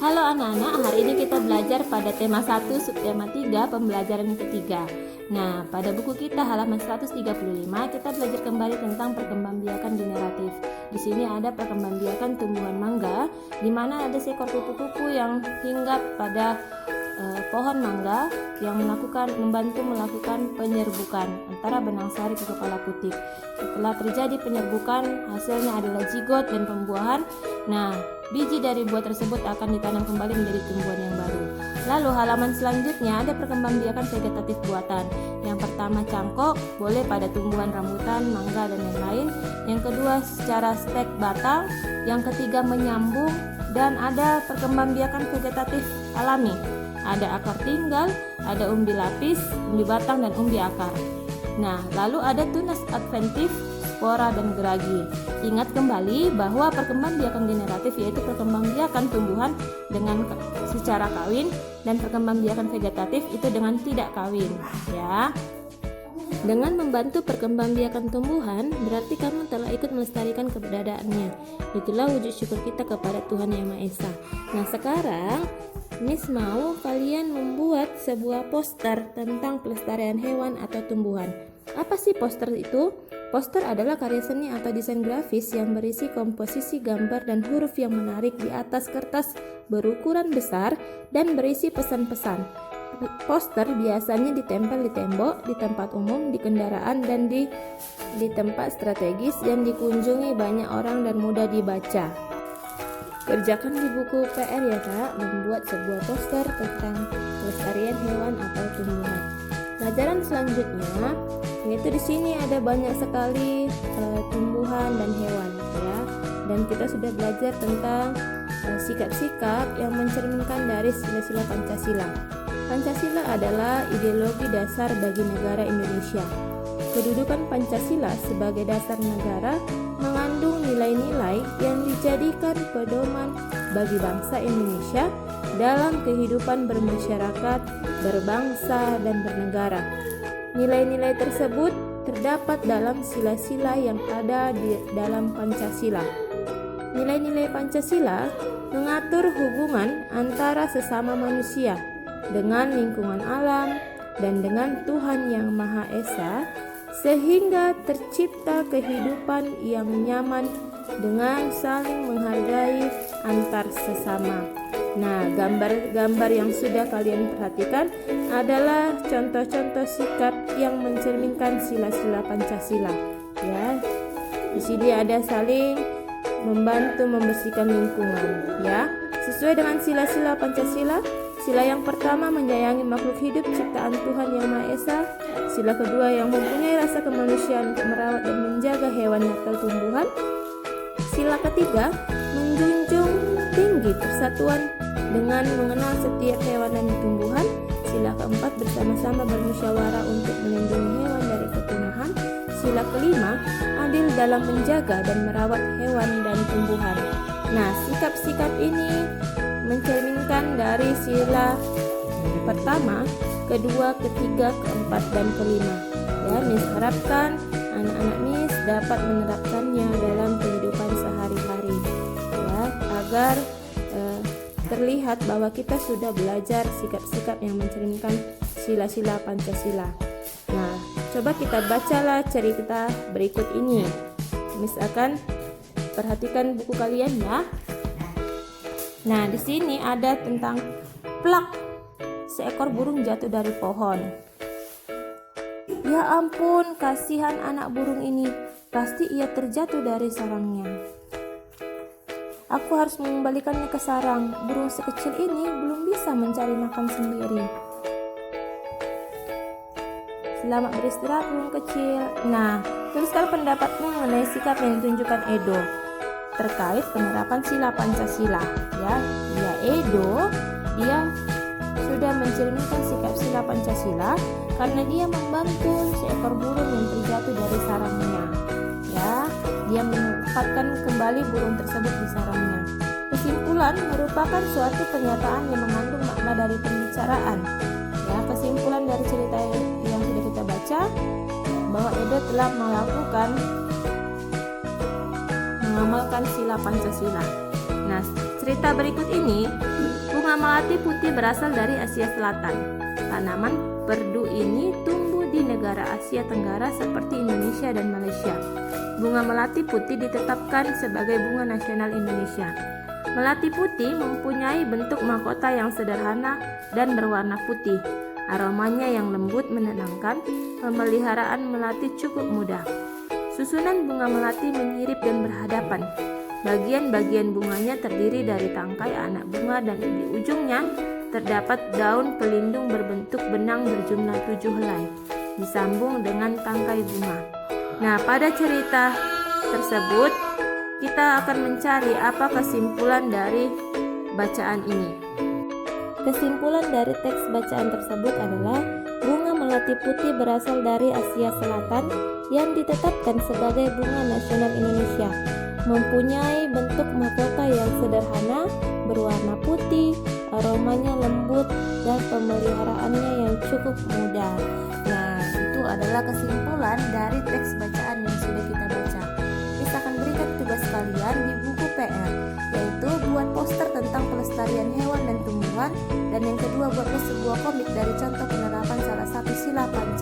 Halo anak-anak, hari ini kita belajar pada tema 1 subtema 3 pembelajaran ketiga. Nah, pada buku kita halaman 135 kita belajar kembali tentang perkembangbiakan generatif. Di sini ada perkembangbiakan tumbuhan mangga, di mana ada seekor kupu-kupu yang hinggap pada pohon mangga yang membantu melakukan penyerbukan antara benang sari ke kepala putik. Setelah terjadi penyerbukan, hasilnya adalah zigot dan pembuahan. Nah, biji dari buah tersebut akan ditanam kembali menjadi tumbuhan yang baru. Lalu halaman selanjutnya ada perkembangbiakan vegetatif buatan. Yang pertama cangkok, boleh pada tumbuhan rambutan, mangga, dan yang lain. Yang kedua secara stek batang. Yang ketiga menyambung. Dan ada perkembangbiakan vegetatif alami. Ada akar tinggal, ada umbi lapis, umbi batang, dan umbi akar. Nah, lalu ada tunas adventif, spora, dan geragi. Ingat kembali bahwa perkembangbiakan generatif yaitu perkembangbiakan tumbuhan dengan secara kawin, dan perkembangbiakan vegetatif itu dengan tidak kawin, ya. Dengan membantu perkembangbiakan tumbuhan, berarti kamu telah ikut melestarikan keberadaannya. Itulah wujud syukur kita kepada Tuhan Yang Maha Esa. Nah, sekarang Miss mau kalian membuat sebuah poster tentang pelestarian hewan atau tumbuhan. Apa sih poster itu? Poster adalah karya seni atau desain grafis yang berisi komposisi gambar dan huruf yang menarik di atas kertas berukuran besar dan berisi pesan-pesan. Poster biasanya ditempel di tembok, di tempat umum, di kendaraan, dan di tempat strategis yang dikunjungi banyak orang dan mudah dibaca. Kerjakan di buku PR ya Kak, membuat sebuah poster tentang pelestarian hewan atau tumbuhan. Pelajaran selanjutnya yaitu di sini ada banyak sekali tumbuhan dan hewan ya. Dan kita sudah belajar tentang sikap-sikap yang mencerminkan dari sila-sila Pancasila. Pancasila adalah ideologi dasar bagi negara Indonesia. Kedudukan Pancasila sebagai dasar negara mengandung nilai-nilai yang dijadikan pedoman bagi bangsa Indonesia dalam kehidupan bermasyarakat, berbangsa, dan bernegara. Nilai-nilai tersebut terdapat dalam sila-sila yang ada di dalam Pancasila. Nilai-nilai Pancasila mengatur hubungan antara sesama manusia dengan lingkungan alam dan dengan Tuhan Yang Maha Esa, sehingga tercipta kehidupan yang nyaman dengan saling menghargai antar sesama. Nah, gambar-gambar yang sudah kalian perhatikan adalah contoh-contoh sikap yang mencerminkan sila-sila Pancasila. Ya, di sini ada saling membantu membersihkan lingkungan. Ya, sesuai dengan sila-sila Pancasila. Sila yang pertama menyayangi makhluk hidup ciptaan Tuhan Yang Maha Esa. Sila kedua yang mempunyai rasa kemanusiaan untuk merawat dan menjaga hewan atau tumbuhan. Sila ketiga menjunjung tinggi persatuan dengan mengenal setiap hewan dan tumbuhan. Sila keempat bersama-sama bermusyawarah untuk melindungi hewan dari kepunahan. Sila kelima adil dalam menjaga dan merawat hewan dan tumbuhan. Nah, sikap-sikap ini mencerminkan dari sila pertama, kedua, ketiga, keempat, dan kelima. Ya, Miss harapkan anak-anak Miss dapat menerapkannya dalam kehidupan sehari-hari, ya, agar terlihat bahwa kita sudah belajar sikap-sikap yang mencerminkan sila-sila Pancasila. Nah, coba kita bacalah cerita berikut ini. Miss akan perhatikan buku kalian ya. Nah, di sini ada tentang plak, seekor burung jatuh dari pohon. Ya ampun, kasihan anak burung ini, pasti ia terjatuh dari sarangnya. Aku harus mengembalikannya ke sarang. Burung sekecil ini belum bisa mencari makan sendiri. Selamat beristirahat burung kecil. Nah, tuliskan pendapatmu mengenai sikap yang ditunjukkan Edo terkait penerapan sila Pancasila. Ya, Edo, dia sudah mencerminkan sikap sila Pancasila karena dia membantu seekor burung yang terjatuh dari sarangnya. Ya, dia menempatkan kembali burung tersebut di sarangnya. Kesimpulan merupakan suatu pernyataan yang mengandung makna dari pembicaraan. Ya, kesimpulan dari cerita yang sudah kita baca bahwa Edo telah mengamalkan sila Pancasila. Nah, cerita berikut ini Bunga melati putih berasal dari Asia Selatan. Tanaman perdu ini tumbuh di negara Asia Tenggara seperti Indonesia dan Malaysia. Bunga melati putih ditetapkan sebagai bunga nasional Indonesia. Melati putih mempunyai bentuk mahkota yang sederhana dan berwarna putih. Aromanya yang lembut menenangkan. Pemeliharaan melati cukup mudah. Susunan bunga melati menyirip dan berhadapan. Bagian-bagian bunganya terdiri dari tangkai anak bunga dan di ujungnya terdapat daun pelindung berbentuk benang berjumlah 7 helai, disambung dengan tangkai bunga. Nah, pada cerita tersebut kita akan mencari apa kesimpulan dari bacaan ini. Kesimpulan dari teks bacaan tersebut adalah bunga melati putih berasal dari Asia Selatan yang ditetapkan sebagai bunga nasional Indonesia. Mempunyai bentuk mahkota yang sederhana, berwarna putih, aromanya lembut, dan pemeliharaannya yang cukup mudah. Nah, itu adalah kesimpulan dari teks bacaan yang sudah kita baca. Kita akan berikan tugas kalian di buku PR, yaitu buat poster tentang pelestarian hewan dan tumbuhan, dan yang kedua buatlah sebuah komik dari contoh penerapan salah satu sila Pancasila.